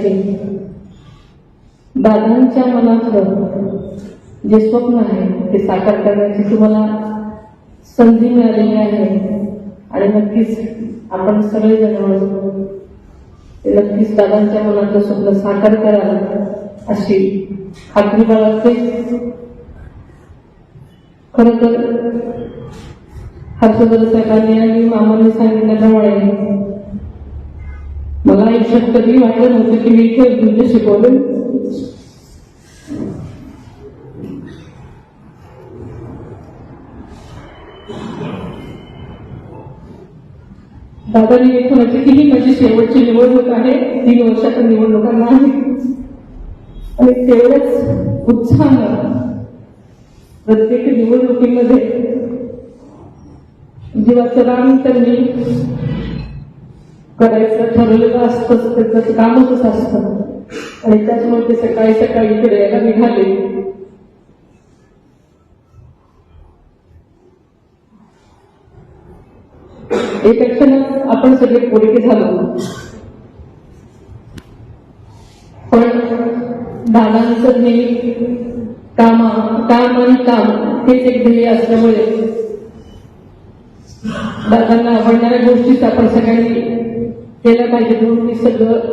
इच्छिते, दादांच्या मनातलं जे स्वप्न आहे ते साकार करण्याची तुम्हाला संधी मिळालेली आहे आणि नक्कीच आपण सगळेजण मिळून ते नक्कीच दादांच्या मनातलं स्वप्न साकार कराल अशी खात्री बाळगते. खरं तर हर्षवर्धन साहेबांनी आणि मामांनी सांगितल्याप्रमाणे मला आयुष्यात कधी वाटलं नव्हतं की मी इथे नृत्य शिकवलं. दादांनी एक म्हणायचं की ही माझी शेवटची निवडणूक आहे, 3 वर्षाच्या निवडणुका नाही. आणि तेवढ्याच उत्साहानं प्रत्येक निवडणुकीमध्ये जीवाचं रान त्यांनी करायचं ठरवलेलं असतं, त्याचं कामच असतं. आणि त्याच्यामुळे ते सकाळी सकाळी इकडे यायला निघाले. एका क्षणात आपण सगळे पोरके झालो, पण दादांचं नेहमी काम आणि काम हेच एक ध्येय असल्यामुळे दादांना आवडणाऱ्या गोष्टीच आपण सगळ्यांनी केल्या पाहिजे म्हणून मी सगळं